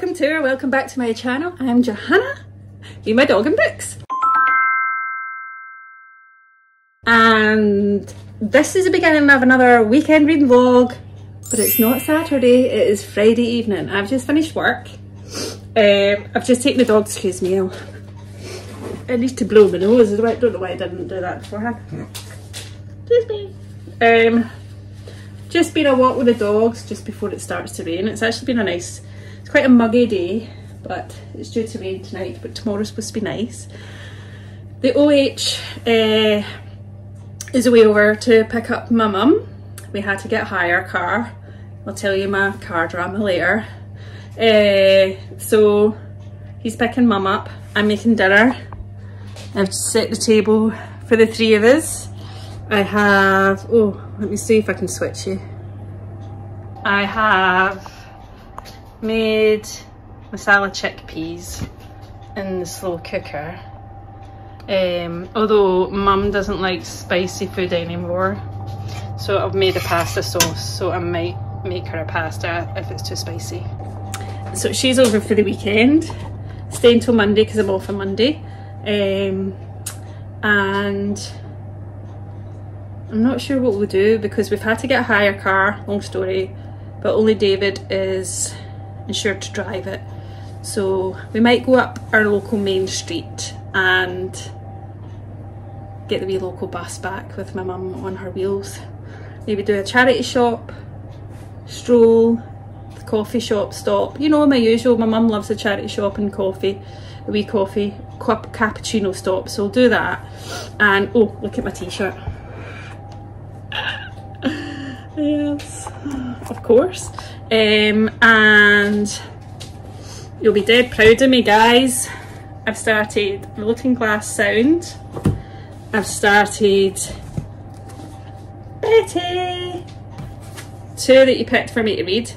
welcome back to my channel. I'm Johanna, read my dog and books. And this is the beginning of another weekend reading vlog, but it's not Saturday, it is Friday evening. I've just finished work. I've just taken the dog, excuse me, I need to blow my nose. I don't know why I didn't do that beforehand. Excuse me. Just been a walk with the dogs just before it starts to rain. It's actually been a nice, it's quite a muggy day, but it's due to rain tonight, but tomorrow's supposed to be nice. The OH is away over to pick up my mum. We had to get a hire car. I'll tell you my car drama later. So he's picking mum up. I'm making dinner. I've set the table for the three of us. I have, oh, let me see if I can switch you. I have made masala chickpeas in the slow cooker. Although mum doesn't like spicy food anymore, so I've made a pasta sauce, so I might make her a pasta if it's too spicy. So she's over for the weekend, staying till Monday because I'm off on Monday. And I'm not sure what we'll do because we've had to get a hire car, long story, but only David is insured to drive it. So we might go up our local main street and get the wee local bus back with my mum on her wheels. Maybe do a charity shop, stroll, the coffee shop stop. You know, my usual, my mum loves a charity shop and coffee, a wee coffee, cappuccino stop, so we'll do that. And oh, look at my t-shirt. Yes, of course. And you'll be dead proud of me, guys. I've started the Looking Glass Sound. I've started Betty, two that you picked for me to read.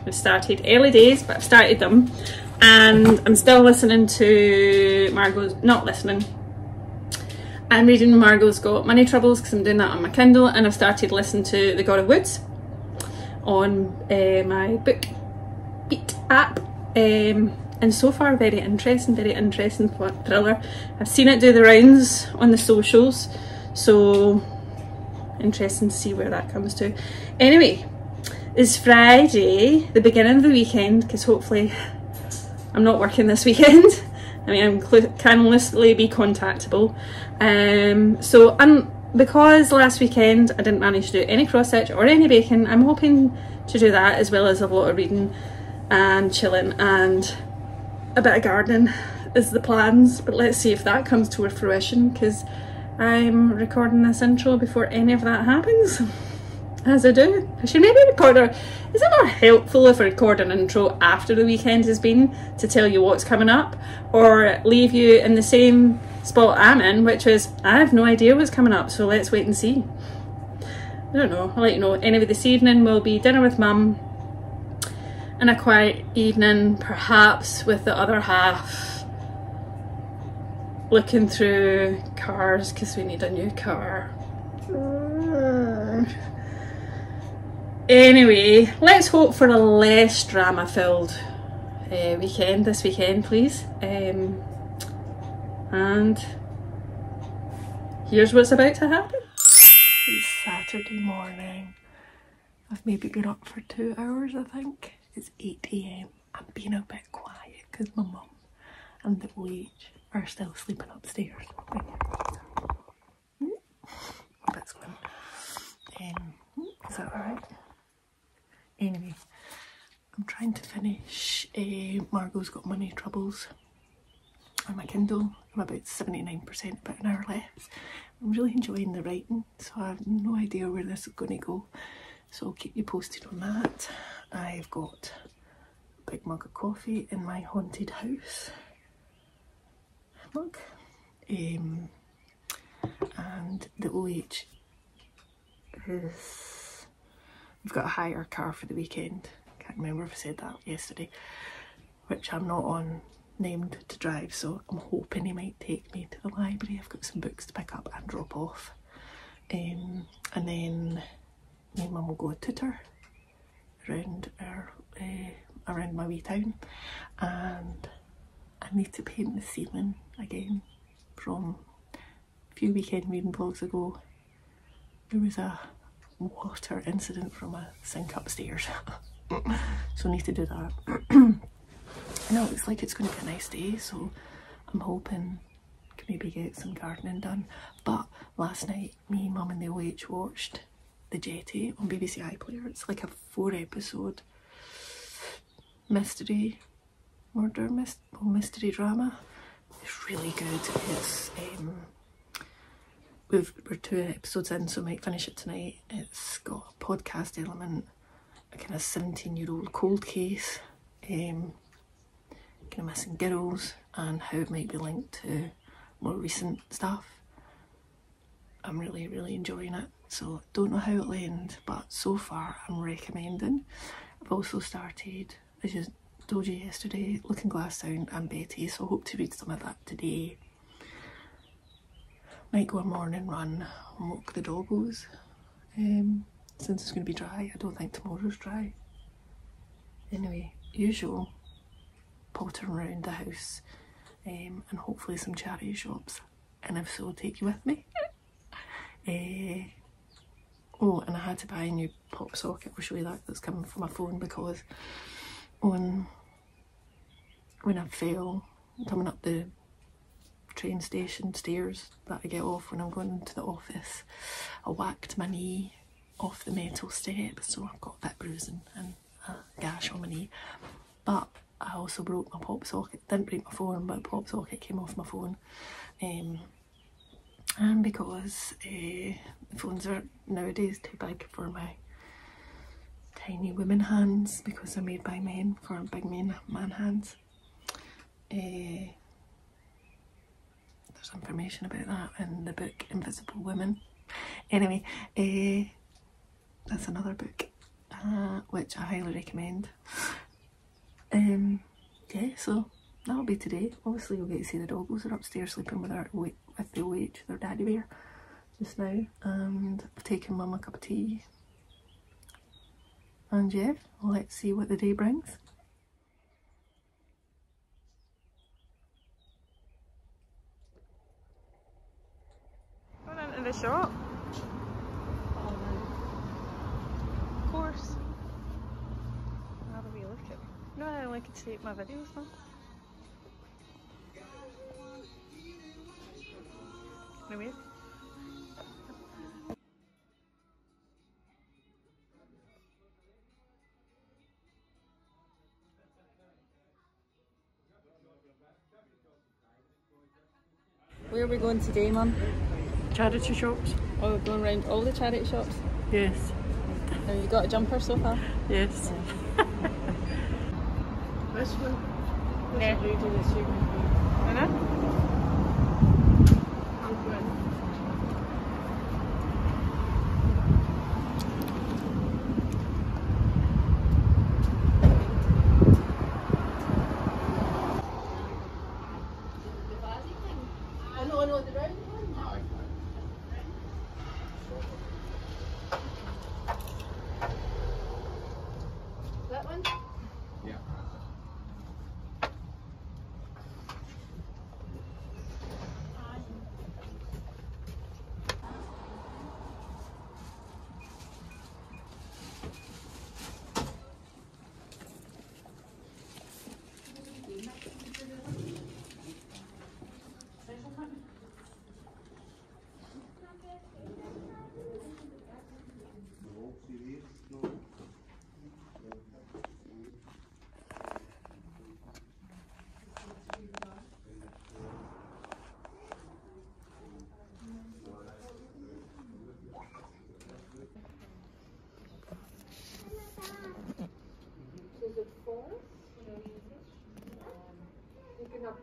I've started early days, but I've started them, and I'm still listening to Margo's, not listening, I'm reading Margo's Got Money Troubles because I'm doing that on my Kindle, and I've started listening to The God of Woods on my Book Beat app. And so far very interesting thriller. I've seen it do the rounds on the socials, so interesting to see where that comes to. Anyway, it's Friday, the beginning of the weekend, because hopefully I'm not working this weekend. I mean, I can literally be contactable. Because last weekend I didn't manage to do any cross stitch or any baking, I'm hoping to do that, as well as a lot of reading and chilling and a bit of gardening is the plans. But let's see if that comes to fruition, because I'm recording this intro before any of that happens, as I do. I should maybe record a, is it more helpful if I record an intro after the weekend has been to tell you what's coming up, or leave you in the same spot I'm in, which is I have no idea what's coming up, so let's wait and see. I don't know, I'll let you know. Anyway, this evening will be dinner with mum and a quiet evening, perhaps with the other half looking through cars because we need a new car. Anyway, let's hope for a less drama filled weekend this weekend, please. And here's what's about to happen. It's Saturday morning. I've maybe been up for 2 hours, I think. It's 8 AM. I'm being a bit quiet because my mum and the OH are still sleeping upstairs. That's good. Is that alright? Anyway, I'm trying to finish Margo's Got Money Troubles on my Kindle. I'm about 79%, about an hour left. I'm really enjoying the writing, so I have no idea where this is going to go. So I'll keep you posted on that. I've got a big mug of coffee in my haunted house mug. And the OH is, we've got a hire car for the weekend. Can't remember if I said that yesterday, which I'm not on named to drive, so I'm hoping he might take me to the library. I've got some books to pick up and drop off. And then me and mum will go a tutor around our around my wee town, and I need to paint the ceiling again. From a few weekend reading vlogs ago, there was a water incident from a sink upstairs. So I need to do that. I know it looks like it's going to be a nice day, so I'm hoping I can maybe get some gardening done. But last night, me, Mum and the OH watched the Jetty on BBC iPlayer. It's like a 4-episode mystery, mystery drama. It's really good. It's we're 2 episodes in, so I might finish it tonight. It's got a podcast element, a kind of 17-year-old cold case, kind of missing girls, and how it might be linked to more recent stuff. I'm really, really enjoying it. So don't know how it'll end, but so far I'm recommending. I've also started, as I told you yesterday, Looking Glass Down and Betty, so I hope to read some of that today. Might go a morning run and walk the doggos. Since it's going to be dry, I don't think tomorrow's dry. Anyway, usual pottering around the house, and hopefully some charity shops, and if so, I'll take you with me. Oh, and I had to buy a new pop socket. I'll show you that. That's coming from my phone, because when I fell coming up the train station stairs that I get off when I'm going into the office, I whacked my knee off the metal step, so I've got a bit of bruising and a gash on my knee. But I also broke my pop socket. Didn't break my phone, but a pop socket came off my phone. And because the phones are nowadays too big for my tiny women hands, because they're made by men for big man hands. There's information about that in the book Invisible Women. Anyway, that's another book which I highly recommend. Yeah, so that'll be today. Obviously you'll get to see the doggos. They're upstairs sleeping with the OH, their daddy bear, just now, and I've taken Mum a cup of tea. And yeah, let's see what the day brings. Going into the shop. Of course. Have a wee look at me. No, I only could take my videos now. Anyway. Where are we going today, Mum? Charity shops. Oh, we're going around all the charity shops? Yes. Have you got a jumper so far? Yes. This one? Yeah. I know.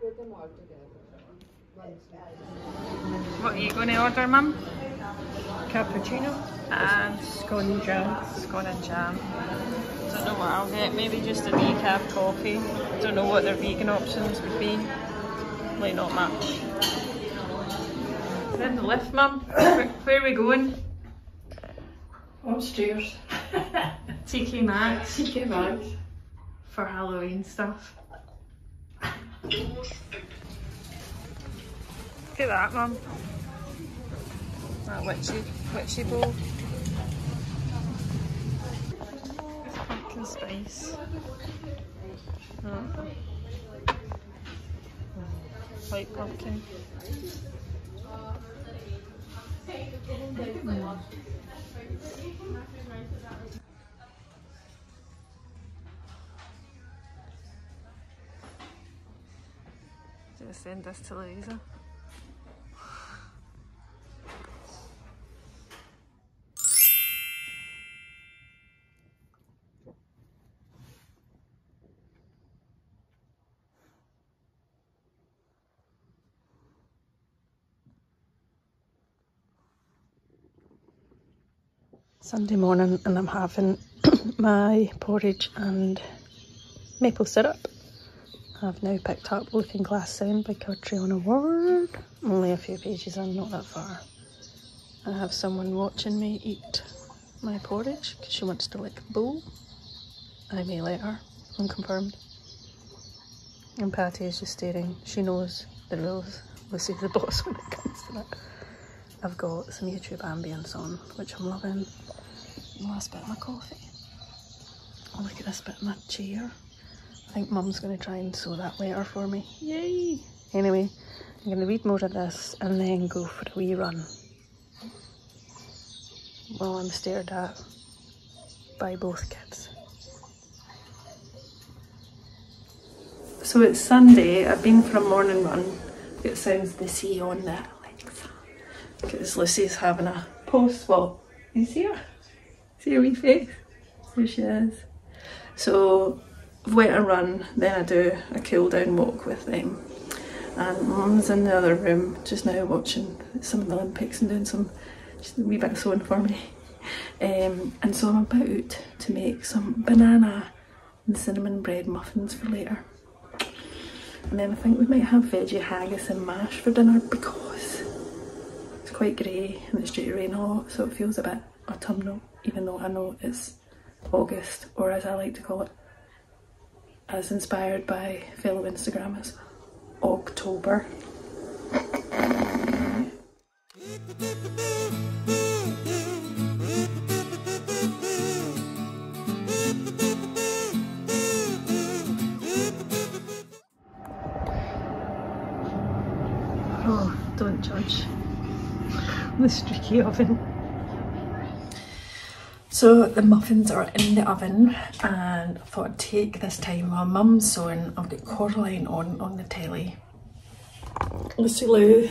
Put them all together. What are you going to order, Mum? Cappuccino and scone and jam. Scone and jam. Don't know what I'll get. Maybe just a decaf coffee. Don't know what their vegan options would be. Like not much. We're in the lift, Mum. Where are we going? Upstairs. TK Maxx. TK Maxx. for Halloween stuff. Look at that, Mum. That witchy bowl. Pumpkin spice. White pumpkin. Just send this to Eliza. Sunday morning and I'm having my porridge and maple syrup. I've now picked up Looking Glass Sound by Catriona Ward. Only a few pages in, not that far. I have someone watching me eat my porridge because she wants to lick the bowl. I may let her, unconfirmed. And Patty is just staring. She knows the rules. Lucy's the boss when it comes to that. I've got some YouTube ambience on, which I'm loving. The last bit of my coffee. Oh, look at this bit of my chair. I think Mum's going to try and sew that later for me. Yay! Anyway, I'm going to read more of this and then go for a wee run. While I'm stared at by both kids. So it's Sunday. I've been for a morning run. It sounds the sea on the Alexa. Because Lucy's having a post. Well, you see her? See her wee face? There she is. So I've went a run, then I do a cool down walk with them. And Mum's in the other room just now watching some of the Olympics and doing some just a wee bit of sewing for me. And so I'm about to make some banana and cinnamon bread muffins for later. And then I think we might have veggie haggis and mash for dinner because it's quite grey and it's due to rain a lot, so it feels a bit autumnal, even though I know it's August, or as I like to call it, as inspired by fellow Instagrammers, October. Oh, don't judge the streaky oven. So the muffins are in the oven and I thought I'd take this time while Mum's sewing. I've got Coraline on the telly. Lucy Lou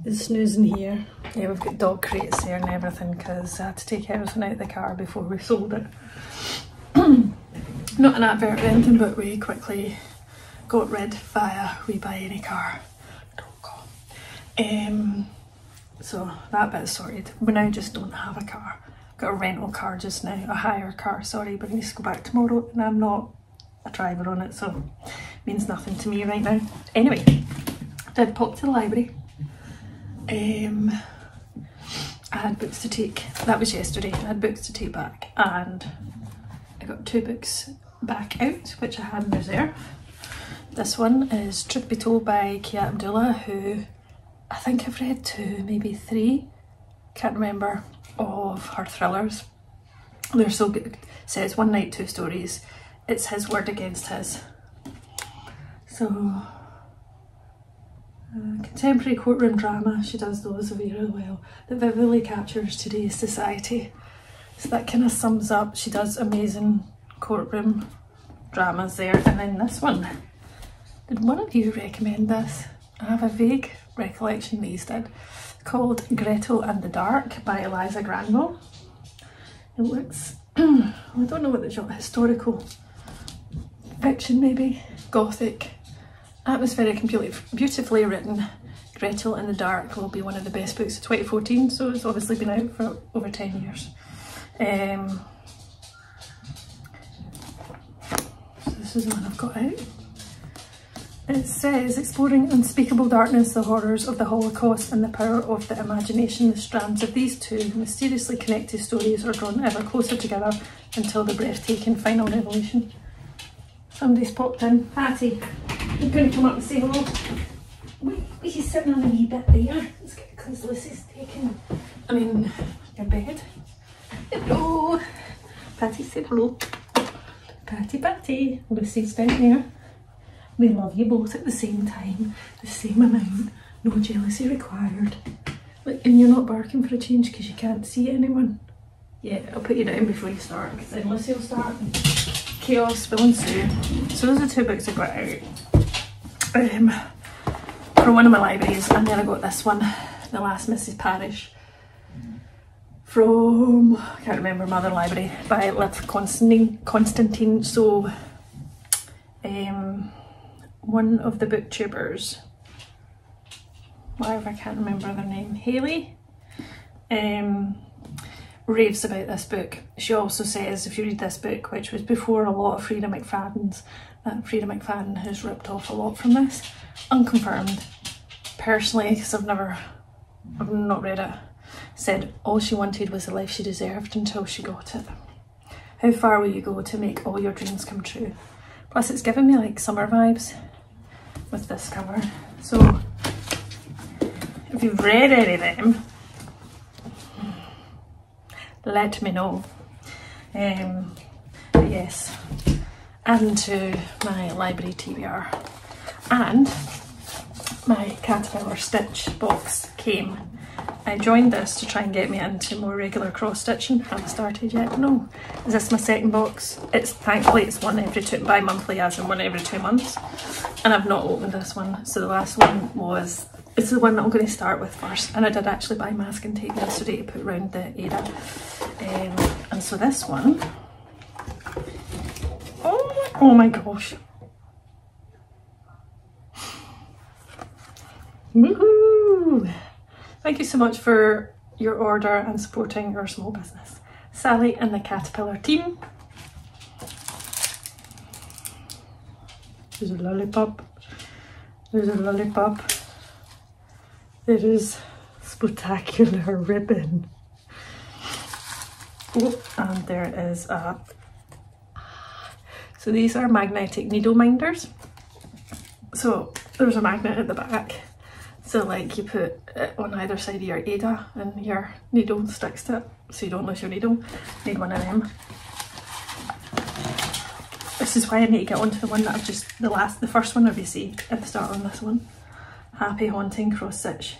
is snoozing here. Yeah, we've got dog crates there and everything because I had to take everything out of the car before we sold it. Not an advert or anything, but we quickly got rid via WeBuyAnyCar.com. So that bit's sorted. We now just don't have a car. Got a rental car just now, a hire car, sorry, but it needs to go back tomorrow and I'm not a driver on it, so it means nothing to me right now. Anyway, did pop to the library. I had books to take, that was yesterday, I had books to take back and I got 2 books back out, which I had in reserve. This one is Truth Be Told by Abdullah, who I think I've read 2, maybe 3, can't remember, of her thrillers. They're so good. It says 1 night 2 stories. It's his word against his. So contemporary courtroom drama, she does those really well, that vividly captures today's society. So that kind of sums up, she does amazing courtroom dramas there. And then this one, did one of you recommend this? I have a vague recollection these did. Called Gretel and the Dark by Eliza Granville. It looks, I don't know what the genre, historical fiction maybe, gothic, atmospheric and beautifully written. Gretel and the Dark will be one of the best books of 2014, so it's obviously been out for over 10 years. So this is the one I've got out. It says, exploring unspeakable darkness, the horrors of the Holocaust and the power of the imagination, the strands of these 2 mysteriously connected stories are drawn ever closer together until the breathtaking final revelation. Somebody's popped in. Patty, you're going to come up and say hello. Wait, she's sitting on a wee bit there. Let's get because Lucy's taking, your bed. Hello. Patty said hello. Patty. Lucy's down there. We love you both at the same time, the same amount, no jealousy required. Look, and you're not barking for a change because you can't see anyone. Yeah, I'll put you down before you start because then Lucy will start and chaos will ensue. So those are 2 books I got out from one of my libraries, and then I got this one, The Last Mrs. Parish, from, I can't remember, Mother Library, by Constantine. So one of the booktubers, whatever, I can't remember their name, Hayley, raves about this book. She also says if you read this book, which was before a lot of Frida McFadden's, that Frida McFadden has ripped off a lot from this, unconfirmed, personally, because I've not read it, said all she wanted was the life she deserved until she got it. How far will you go to make all your dreams come true? Plus it's giving me like summer vibes with this cover. So if you've read any of them, let me know. But yes, adding to my library TBR, and my Caterpillar Stitch box came. I joined this to try and get me into more regular cross stitching. Haven't started yet. No. Is this my second box? It's thankfully it's one every bi-monthly, as in one every 2 months. And I've not opened this one. So the last one was, it's the one that I'm going to start with first. And I did actually buy masking tape yesterday to put around the Ada. And so this one, oh my gosh. Woohoo! Thank you so much for your order and supporting our small business. Sally and the Caterpillar team. There's a lollipop. There's a lollipop. There is spectacular ribbon. Oh, and there is a... So these are magnetic needle minders. So there's a magnet at the back. So like you put it on either side of your Ada and your needle sticks to it so you don't lose your needle. Need one of them. This is why I need to get onto the one that I've just, the first one I've received at the start on this one. Happy Haunting Cross Stitch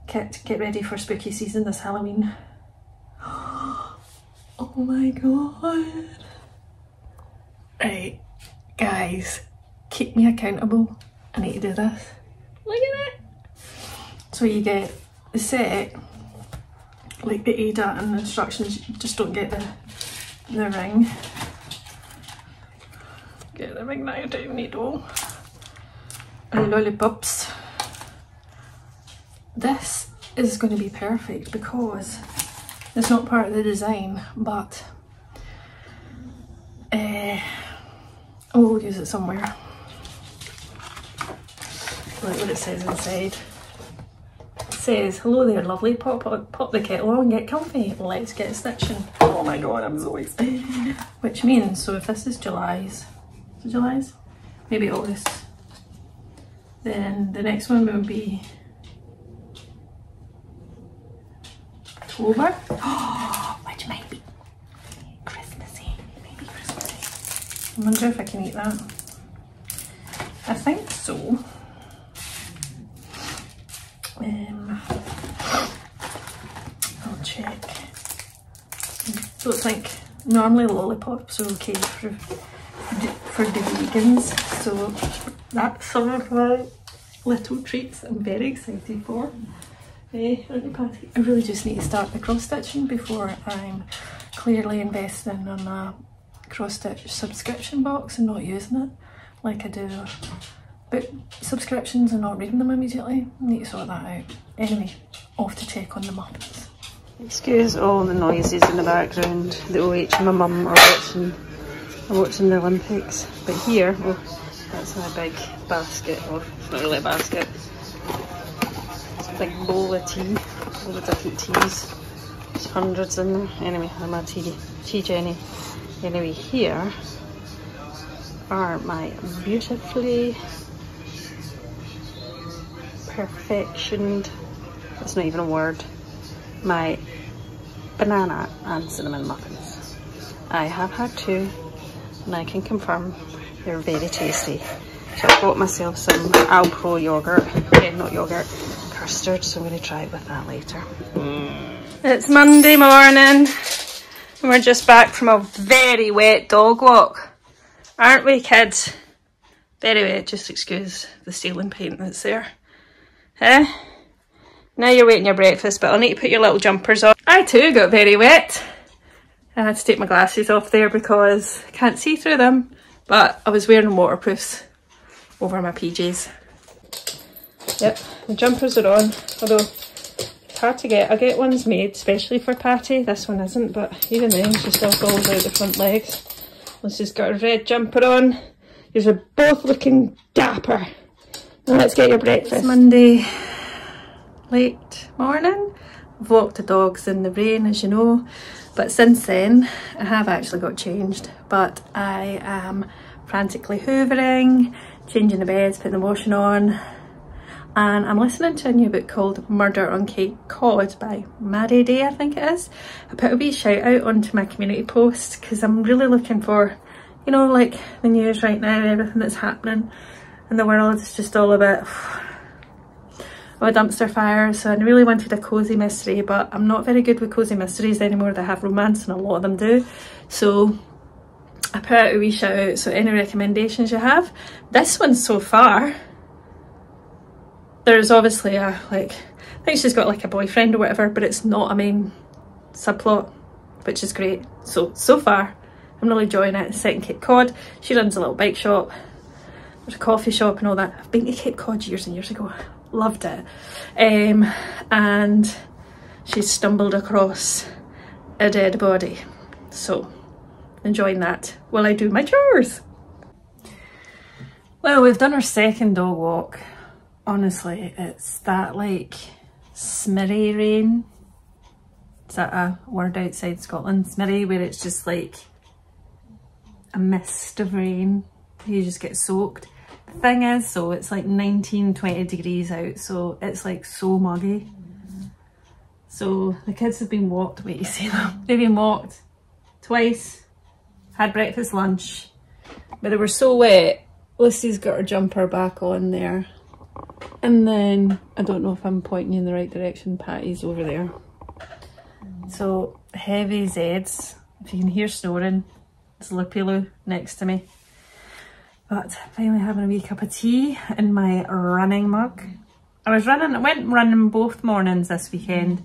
Kit. Get ready for spooky season this Halloween. Oh my god. Right, guys, keep me accountable. I need to do this. Look at it. So you get the set, like the Ada and the instructions, you just don't get the ring. Get the magnetic needle and lollipops. This is going to be perfect because it's not part of the design, but we'll use it somewhere. Like what it says inside. It says, hello there lovely, pop the kettle on and get comfy, let's get stitching. Oh my god, I'm so excited. Which means, so if this is July's, maybe August, then the next one will be October, which might be Christmassy, maybe Christmassy. I wonder if I can eat that. I think so. I'll check. Don't think, normally lollipops are okay for the vegans, so that's some of my little treats I'm very excited for. I really just need to start the cross stitching before I'm clearly investing in a cross stitch subscription box and not using it like I do book subscriptions and not reading them immediately. I need to sort that out. Anyway, off to check on the Muppets. Excuse all the noises in the background. The OH and my mum are watching the Olympics. But here, oh, that's my big basket, or it's not really a basket. It's a big bowl of tea, all the different teas. There's hundreds in there. Anyway, I'm a tea Jenny. Anyway, here are my beautifully perfectioned, that's not even a word, my banana and cinnamon muffins. I have had two and I can confirm they're very tasty. So I bought myself some Alpro yogurt, not yogurt, custard, so I'm going to try it with that later. It's Monday morning and we're just back from a very wet dog walk. Aren't we, kids? Very wet, just excuse the ceiling paint that's there. Eh? Now you're waiting your breakfast, but I'll need to put your little jumpers on. I too got very wet. I had to take my glasses off there because I can't see through them, but I was wearing waterproofs over my PJs. Yep, the jumpers are on, although it's hard to get. I get ones made especially for Patty. This one isn't, but even then she still falls out the front legs. Let's just got a red jumper on. You're both looking dapper. Now let's get your breakfast. It's Monday, late morning. I've walked the dogs in the rain, as you know, but since then I have actually got changed. But I am frantically hoovering, changing the beds, putting the washing on, and I'm listening to a new book called Murder on Cape Cod by Maddie, I think it is. I put a wee shout out onto my community post because I'm really looking for, you know, like the news right now, everything that's happening in the world is just all a bit of a dumpster fire. So I really wanted a cosy mystery, but I'm not very good with cosy mysteries anymore that have romance, and a lot of them do. So I put out a wee shout out, so any recommendations you have. This one so far, there's obviously a, like, I think she's got like a boyfriend or whatever, but it's not a main subplot, which is great. So far, I'm really enjoying it. It's set in Cape Cod. She runs a little bike shop. There's a coffee shop and all that. I've been to Cape Cod years and years ago. Loved it. And she's stumbled across a dead body. So, enjoying that while I do my chores. Well, we've done our second dog walk. Honestly, it's that like smirry rain. Is that a word outside Scotland? Smirry, where it's just like a mist of rain. You just get soaked. The thing is, so it's like 19-20 degrees out, so it's like so muggy. So the kids have been walked, wait, you see them? They've been walked twice, had breakfast, lunch, but they were so wet. Lucy's got her jumper back on there. And then, I don't know if I'm pointing you in the right direction, Patty's over there. So, heavy Zeds, if you can hear snoring, there's Lupiloo next to me. But finally having a wee cup of tea in my running mug. I went running both mornings this weekend.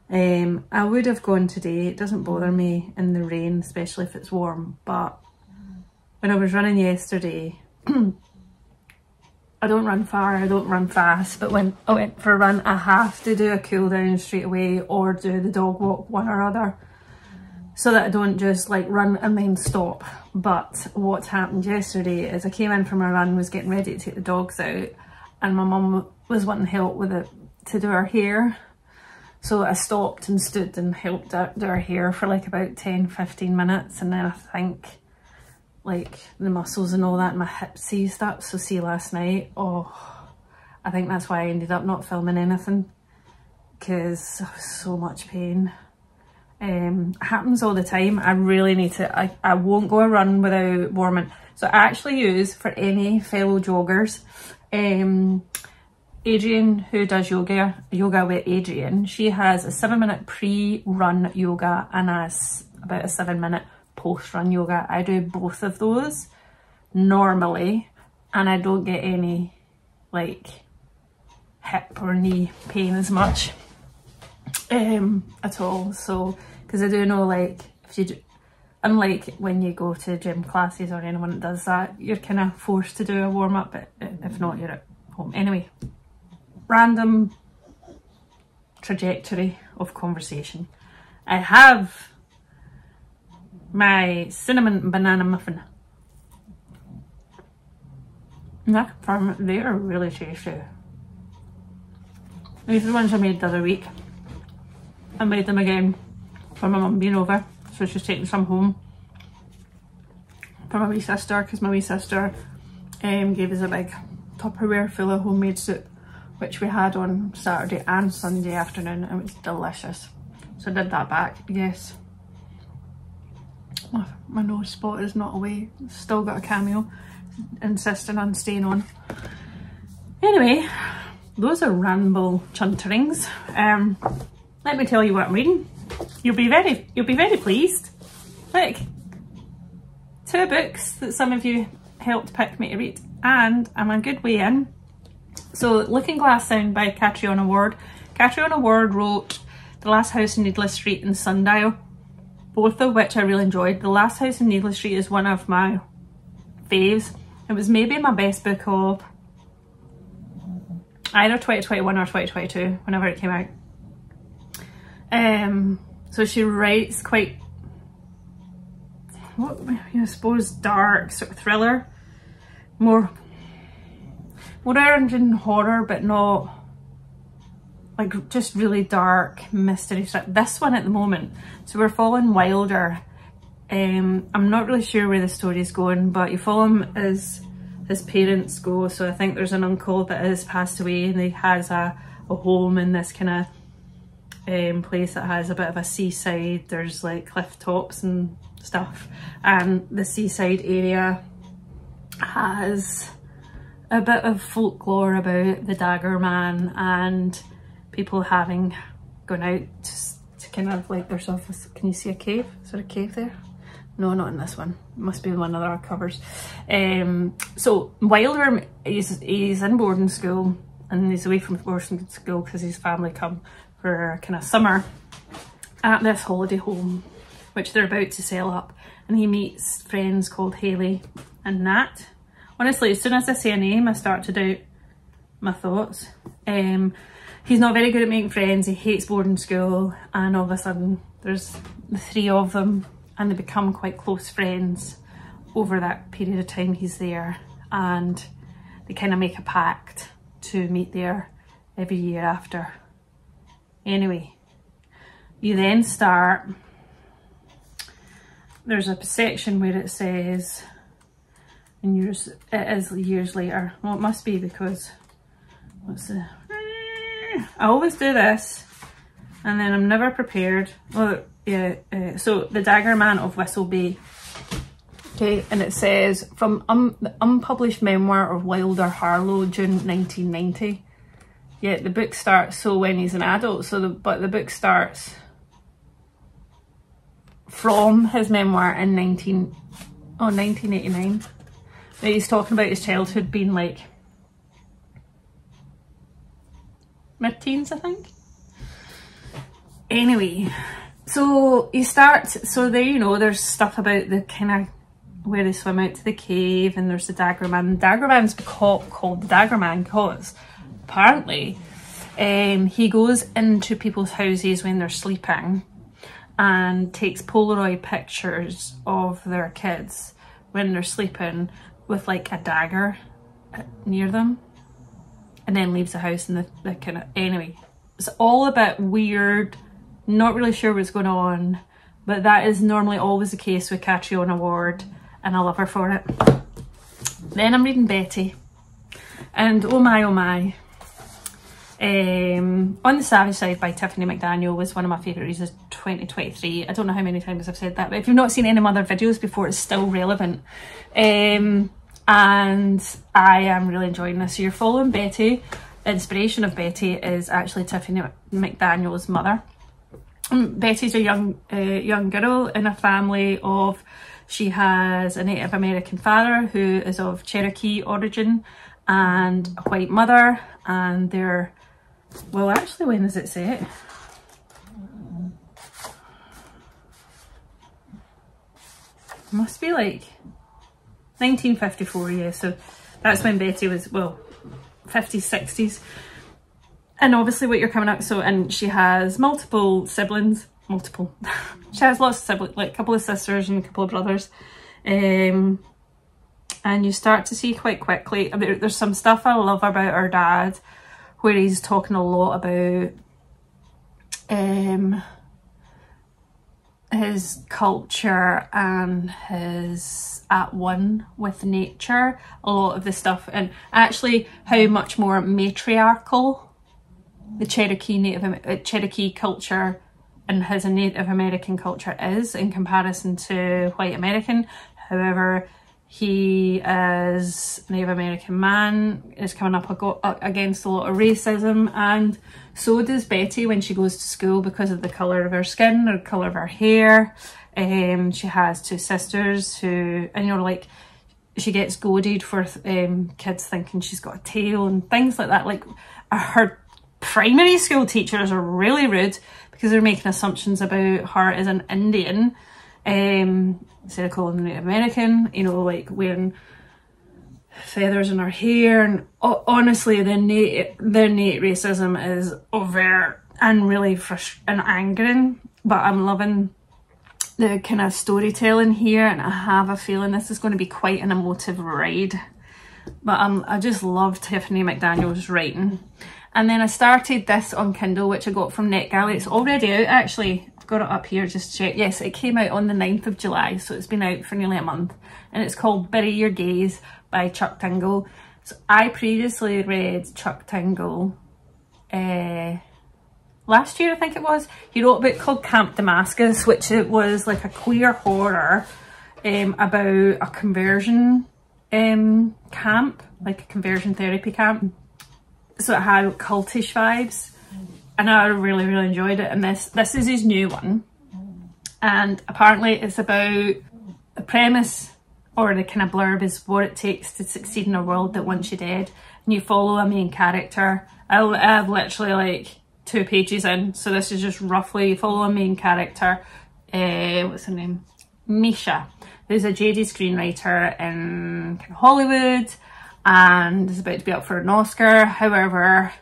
I would have gone today, it doesn't bother me in the rain, especially if it's warm, but when I was running yesterday, I don't run far, I don't run fast, but when I went for a run, I have to do a cool down straight away or do the dog walk, one or other, so that I don't just like run and then stop. But what happened yesterday is I came in from a run, was getting ready to take the dogs out, and my mum was wanting help with it to do her hair. So I stopped and stood and helped do her hair for like about 10-15 minutes, and then I think like the muscles and all that in my hips seized up. So see last night, oh, I think that's why I ended up not filming anything, because I was so much pain. It happens all the time. I really need to, I won't go a run without warming. So I actually use, for any fellow joggers, Adrian, who does yoga with Adrian, she has a 7-minute pre-run yoga and about a 7-minute post-run yoga. I do both of those normally, and I don't get any like hip or knee pain as much at all. So, because I do know, like, if you do, unlike when you go to gym classes or anyone that does that, you're kind of forced to do a warm-up, but if not, you're at home. Anyway, random trajectory of conversation. I have my cinnamon banana muffin. Yeah, they are really tasty. These are the ones I made the other week. I made them again for my mum being over, so she's taking some home. for my wee sister, because my wee sister gave us a big Tupperware full of homemade soup, which we had on Saturday and Sunday afternoon. It was delicious. So I did that back. Yes. Oh, my nose spot is not away. Still got a cameo. Insisting on staying on. Anyway, those are ramble chunterings. Let me tell you what I'm reading. You'll be very pleased. Look, 2 books that some of you helped pick me to read, and I'm a good way in. So, Looking Glass Sound by Catriona Ward. Catriona Ward wrote The Last House in Needless Street and Sundial, both of which I really enjoyed. The Last House in Needless Street is one of my faves. It was maybe my best book of either 2021 or 2022, whenever it came out. So she writes quite, what I suppose, dark sort of thriller, more in horror, but not like just really dark mystery stuff. This one at the moment, so we're following Wilder. I'm not really sure where the story is going, but you follow him as his parents go. So I think there's an uncle that has passed away, and he has a home in this kind of place that has a bit of a seaside. There's like cliff tops and stuff, and the seaside area has a bit of folklore about the Dagger Man and people having gone out to kind of like, there's office. Can you see a cave? Is there a cave there? No, not in this one. It must be one of our covers. So Wilder, he's in boarding school, and he's away from boarding school because his family come for kind of summer at this holiday home, which they're about to sell up, and he meets friends called Haley and Nat. Honestly, as soon as I say a name, I start to doubt my thoughts. He's not very good at making friends. He hates boarding school, and all of a sudden there's the 3 of them, and they become quite close friends over that period of time he's there, and they kind of make a pact to meet there every year after. Anyway, you then start, there's a section where it says, and it is years later. Well, it must be, because I always do this and then I'm never prepared. Well, yeah, so The Dagger Man of Whistle Bay. Okay, and it says, from the unpublished memoir of Wilder Harlow, June 1990. Yeah, the book starts, so when he's an adult, but the book starts from his memoir in 1989. He's talking about his childhood being like mid-teens, I think. Anyway, so he starts, so there, you know, there's stuff about the kind of where they swim out to the cave, and there's the Dagger Man. The Dagger Man's called the Dagger Man because apparently he goes into people's houses when they're sleeping and takes Polaroid pictures of their kids when they're sleeping with like a dagger near them, and then leaves the house, and the kind of, anyway, it's all a bit weird, not really sure what's going on, but that is normally always the case with Catriona Ward, and I love her for it. Then I'm reading Betty, and oh my, On the Savage Side by Tiffany McDaniel was one of my favourite reads of 2023. I don't know how many times I've said that, but if you've not seen any of my other videos before, it's still relevant. And I am really enjoying this. So you're following Betty. The inspiration of Betty is actually Tiffany McDaniel's mother. Betty's a young girl in a family of, she has a Native American father who is of Cherokee origin and a white mother, and they're, well, actually, when does it say it? Must be like 1954, yeah, so that's when Betty was, well, 50s, 60s. And obviously what you're coming up, so, and she has multiple siblings, she has lots of siblings, like a couple of sisters and a couple of brothers. And you start to see quite quickly, there's some stuff I love about her dad, where he's talking a lot about his culture and his at one with nature, a lot of the stuff, and actually how much more matriarchal the Cherokee culture and his Native American culture is in comparison to white American. However, he, as a Native American man, is coming up against a lot of racism, and so does Betty when she goes to school because of the colour of her skin or the colour of her hair. She has two sisters who, and you're like, she gets goaded for kids thinking she's got a tail and things like that. Like, her primary school teachers are really rude because they're making assumptions about her as an Indian. Instead of calling them Native American, you know, like wearing feathers in her hair, and honestly, the innate racism is overt and really frustrating and angering. But I'm loving the kind of storytelling here, and I have a feeling this is going to be quite an emotive ride. But I just love Tiffany McDaniel's writing. And then I started this on Kindle, which I got from NetGalley. It's already out, actually. I've got it up here just to check. Yes, it came out on the 9th of July, so it's been out for nearly a month. And it's called Bury Your Gaze by Chuck Tingle. So I previously read Chuck Tingle last year, I think it was. He wrote a book called Camp Damascus, which it was like a queer horror about a conversion camp, like a conversion therapy camp. So it had cultish vibes, and I really, really enjoyed it. And this is his new one, and apparently it's about the premise, or the kind of blurb is what it takes to succeed in a world that wants you dead. And you follow a main character. I've literally like 2 pages in, so this is just roughly, you follow a main character, what's her name? Misha, who's a JD screenwriter in Hollywood, and is about to be up for an Oscar. However,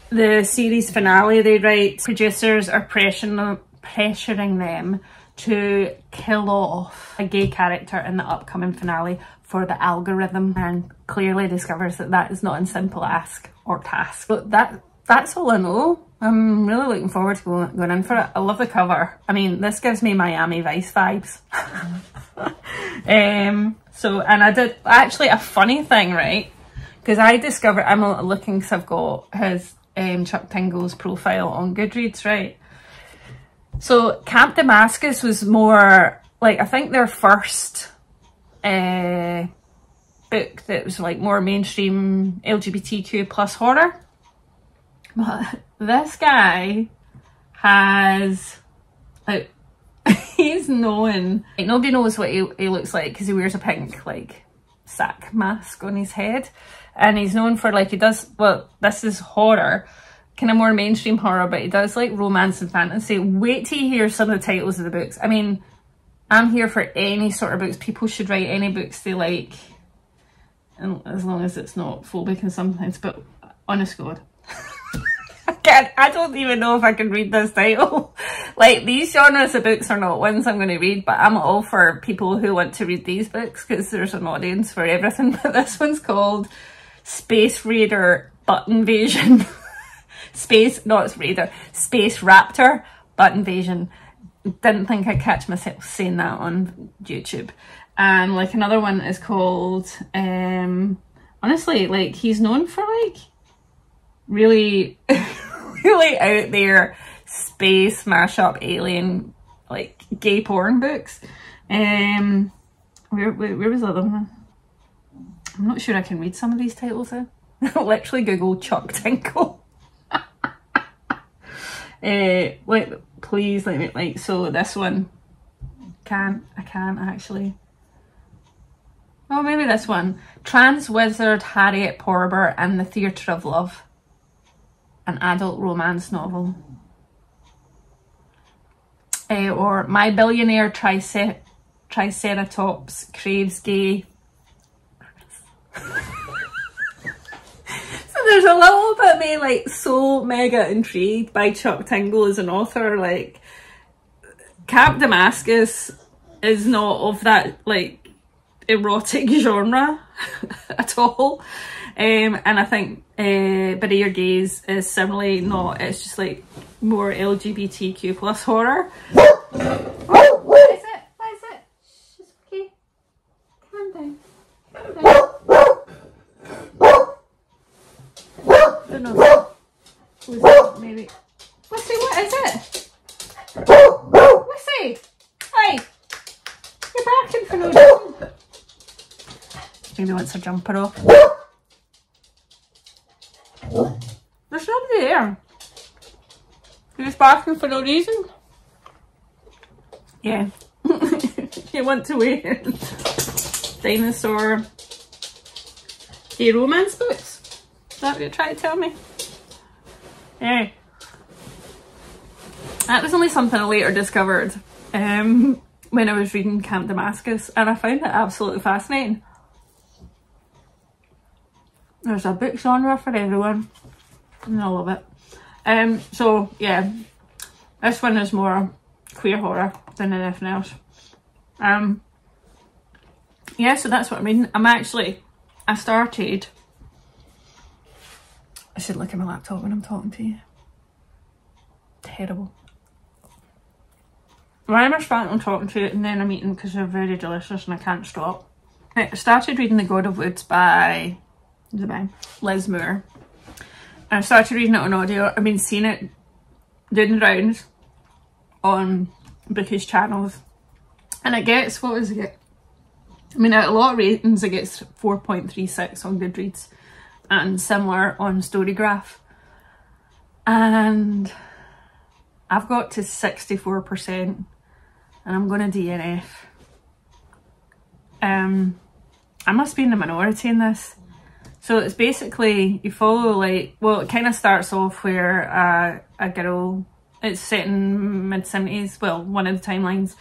the series finale they write, producers are pressuring them to kill off a gay character in the upcoming finale for the algorithm, and clearly discovers that that is not a simple ask or task. But that's all I know. I'm really looking forward to going in for it. I love the cover. I mean, this gives me Miami Vice vibes. So, and I did actually a funny thing, right? Because I discovered, I'm looking, because I've got his Chuck Tingle's profile on Goodreads, right? So Camp Damascus was more like, I think their first book that was like more mainstream LGBTQ plus horror. But this guy has, like, he's known, like, nobody knows what he looks like because he wears a pink like sack mask on his head, and he's known for, like, he does, well, this is horror, kind of more mainstream horror, but he does like romance and fantasy. Wait till you hear some of the titles of the books. I mean, I'm here for any sort of books. People should write any books they like, and as long as it's not phobic in some sense. But honest God, I don't even know if I can read this title. Like, these genres of books are not ones I'm going to read, but I'm all for people who want to read these books because there's an audience for everything. But this one's called Space Raider Butt Invasion. Space Raptor Butt Invasion. Didn't think I'd catch myself saying that on YouTube. And like another one is called, honestly, like, he's known for like really really out there space mashup alien like gay porn books. Where was the other one? I'm not sure I can read some of these titles though. Literally Google Chuck Tingle. Like, please let me, like, so this one I can't actually. Oh, maybe this one. Trans Wizard Harriet Porber and the Theatre of Love. An adult romance novel. Or My Billionaire Triceratops Craves Gay. So there's a little bit of me like so mega intrigued by Chuck Tingle as an author. Like, Camp Damascus is not of that, like, erotic genre at all. And I think Bury Your Gaze is similarly not, it's just like more LGBTQ plus horror. What is it? What is it? Shh, it's okay. Calm down. Calm down. I don't know. Was it maybe? Wussy, what is it? Wussy! Hey! You're barking for no reason. Maybe wants her jumper off. There's nobody there. You're just barking for no reason. Yeah. You want to wear dinosaur gay romance books? Is that what you're trying to tell me? Yeah. That was only something I later discovered when I was reading Camp Damascus, and I found it absolutely fascinating. There's a book genre for everyone, and I love it. So yeah, this one is more queer horror than anything else. Yeah, so that's what I'm reading. I started, I should look at my laptop when I'm talking to you. Terrible. Why am I starting talking to you and then I'm eating because they're very delicious and I can't stop? I started reading The God of Woods by Liz Moore. And I started reading it on audio. I've been seeing it doing the rounds on Bookish channels. And it gets, what does it get? I mean, out of a lot of ratings, it gets 4.36 on Goodreads and similar on Storygraph. And I've got to 64% and I'm going to DNF. I must be in the minority in this. So it's basically, you follow like, well, it kind of starts off where a girl, it's set in mid-70s, well, one of the timelines,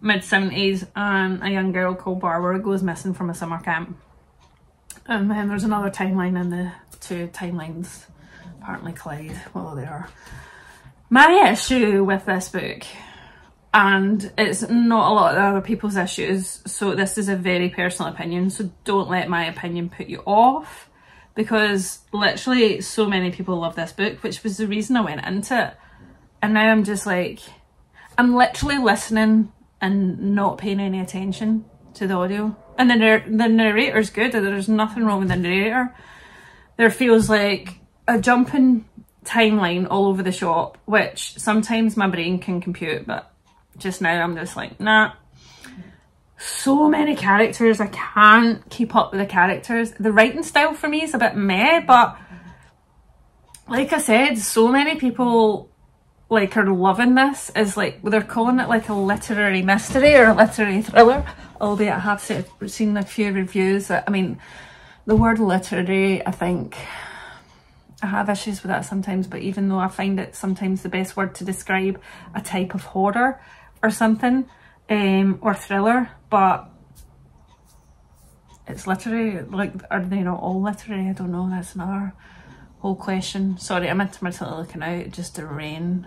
mid-70s, and a young girl called Barbara goes missing from a summer camp. And then there's another timeline and the two timelines apparently collide while they are. My issue with this book, and it's not a lot of other people's issues, so this is a very personal opinion, so don't let my opinion put you off, because literally so many people love this book, which was the reason I went into it. And now I'm just like, I'm literally listening and not paying any attention to the audio. And the narrator's good, there's nothing wrong with the narrator. There feels like a jumping timeline all over the shop, which sometimes my brain can compute, but just now I'm just like, nah. So many characters, I can't keep up with the characters. The writing style for me is a bit meh, but like I said, so many people like are loving this. Is like, they're calling it like a literary mystery or a literary thriller, albeit I have seen a few reviews that, I mean, the word literary, I think I have issues with that sometimes, but even though I find it sometimes the best word to describe a type of horror or something, or thriller, but it's literary. Like, are they not all literary? I don't know, that's another whole question. Sorry, I'm intermittently looking out just to rain.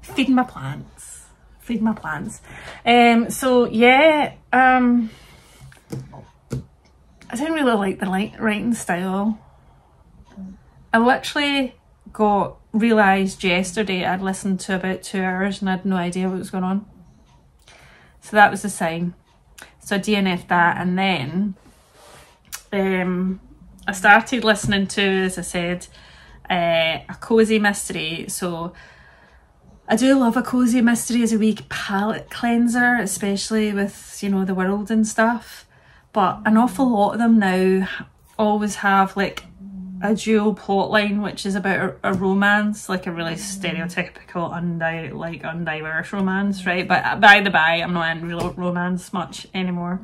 Feeding my plants. Feeding my plants. So yeah, I didn't really like the writing style. I literally realised yesterday I'd listened to about 2 hours and I had no idea what was going on. So that was a sign. So I DNF'd that, and then I started listening to, as I said, a cosy mystery. So I do love a cosy mystery as a wee palate cleanser, especially with, you know, the world and stuff. But an awful lot of them now always have like a dual plot line, which is about a romance, like a really stereotypical undiverse romance, right? But by the by, I'm not in real romance much anymore.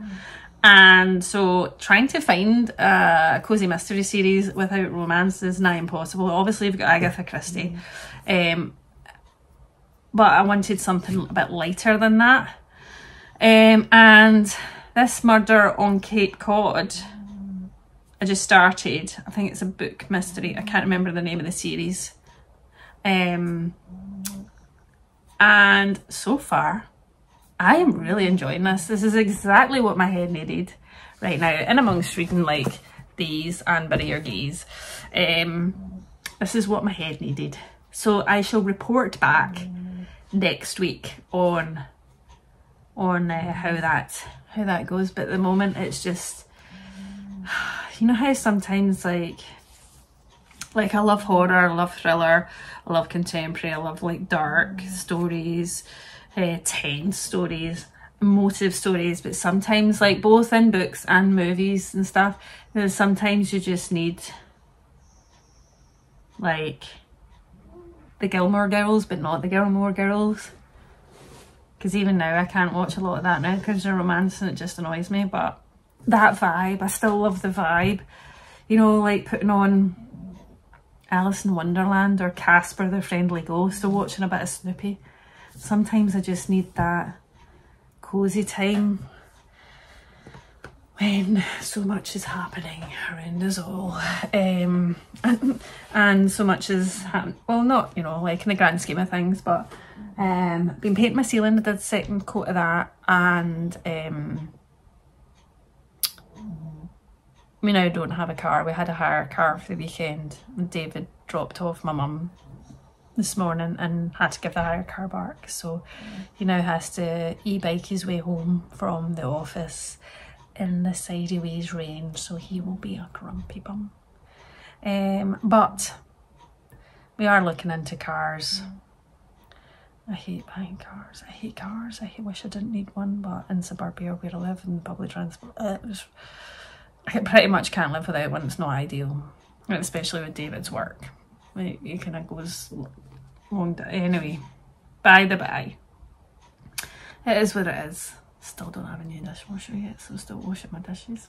And so trying to find a cosy mystery series without romance is nigh impossible. Obviously you've got Agatha Christie, but I wanted something a bit lighter than that. And this Murder on Cape Cod, I just started. I think it's a book mystery. I can't remember the name of the series. And so far, I am really enjoying this. This is exactly what my head needed right now, in amongst reading like these and Bury Your Gaze. This is what my head needed. So I shall report back next week on how that goes. But at the moment it's just, you know how sometimes like I love horror, I love thriller, I love contemporary, I love like dark stories, tense stories, emotive stories, but sometimes like both in books and movies and stuff, sometimes you just need like the Gilmore Girls, but not the Gilmore Girls. Because even now I can't watch a lot of that now because they're romance and it just annoys me. But that vibe, I still love the vibe. You know, like putting on Alice in Wonderland or Casper the Friendly Ghost or watching a bit of Snoopy. Sometimes I just need that cosy time when so much is happening around us all, and so much is happening, well, not, you know, like in the grand scheme of things, but been painting my ceiling. I did the second coat of that, and we now don't have a car. We had to hire a car for the weekend, and David dropped off my mum this morning and had to give the hire car back, so he now has to e-bike his way home from the office in the sideways rain, so he will be a grumpy bum. But we are looking into cars. I hate buying cars. I hate cars. I wish I didn't need one, but in suburbia where I live in public transport, I pretty much can't live without one. It's not ideal, especially with David's work. He kind of goes long day. Anyway, by the by, it is what it is. Still don't have a new dishwasher yet, so still washing my dishes.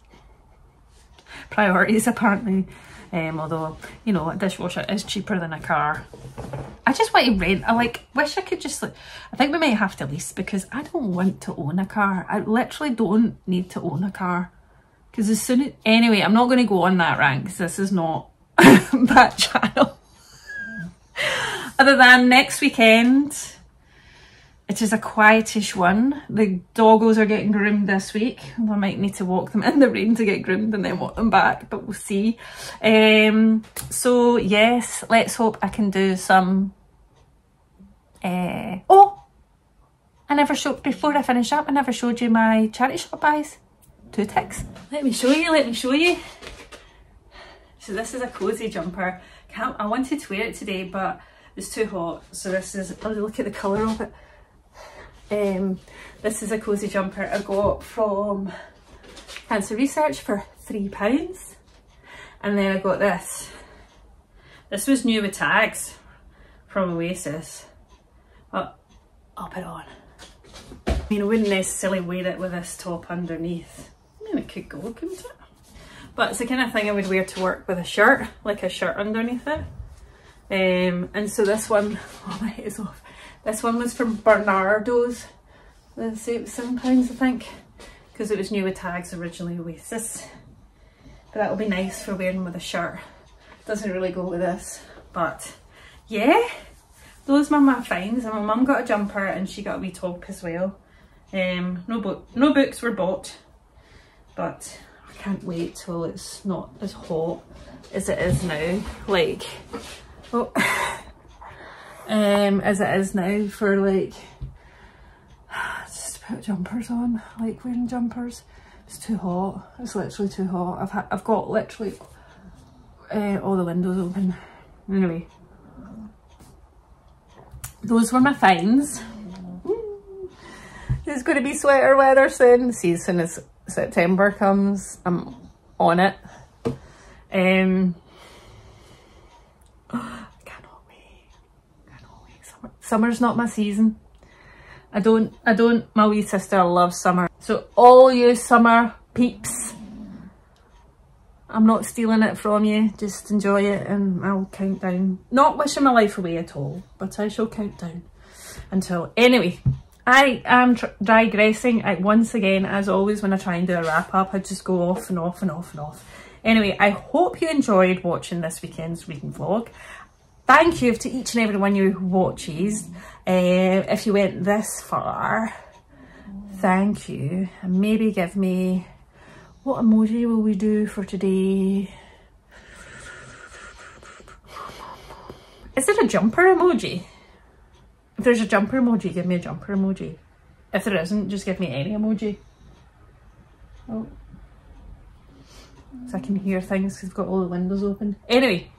Priorities apparently, although, you know, a dishwasher is cheaper than a car. I just want to rent. I like wish I could just like, I think we might have to lease, because I don't want to own a car. I literally don't need to own a car, because as soon as, anyway, I'm not going to go on that rant because this is not that channel. Other than next weekend, it is a quietish one. The doggos are getting groomed this week. I might need to walk them in the rain to get groomed and then walk them back, but we'll see. So yes, let's hope I can do some... Oh! I never showed, before I finish up, I never showed you my charity shop buys. 2 ticks. Let me show you, let me show you. So this is a cosy jumper. I wanted to wear it today, but it's too hot. So this is, oh, look at the colour of it. This is a cosy jumper I got from Cancer Research for £3. And then I got this. This was new with tags from Oasis. But I'll put it on. I mean, I wouldn't necessarily wear it with this top underneath. I mean, it could go, couldn't it? But it's the kind of thing I would wear to work with a shirt, like a shirt underneath it. And so this one, oh my head is off. This one was from Bernardo's. Let's say it was £7, I think, because it was new with tags, originally Oasis. But that'll be nice for wearing with a shirt. Doesn't really go with this, but yeah, those were my finds. And my mum got a jumper and she got a wee top as well. No books were bought, but I can't wait till it's not as hot as it is now. Like, oh. As it is now for like, just to put jumpers on, like wearing jumpers. It's too hot, it's literally too hot. I've got literally all the windows open. Anyway, those were my finds. It's going to be sweater weather soon. See, as soon as September comes, I'm on it. Summer's not my season. I don't, my wee sister loves summer. So all you summer peeps, I'm not stealing it from you. Just enjoy it and I'll count down. Not wishing my life away at all, but I shall count down until... Anyway, I am digressing. Once again, as always, when I try and do a wrap up, I just go off and off and off and off. Anyway, I hope you enjoyed watching this weekend's reading vlog. Thank you to each and every one who watches. If you went this far, thank you, and maybe give me, what emoji will we do for today? Is there a jumper emoji? If there's a jumper emoji, give me a jumper emoji. If there isn't, just give me any emoji. Oh. So I can hear things because I've got all the windows open. Anyway,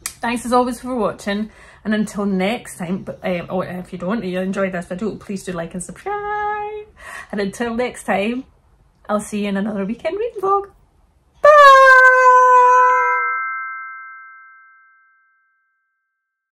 thanks as always for watching, and until next time, but if you don't, you enjoyed this video, please do like and subscribe. And until next time, I'll see you in another weekend reading vlog. Bye!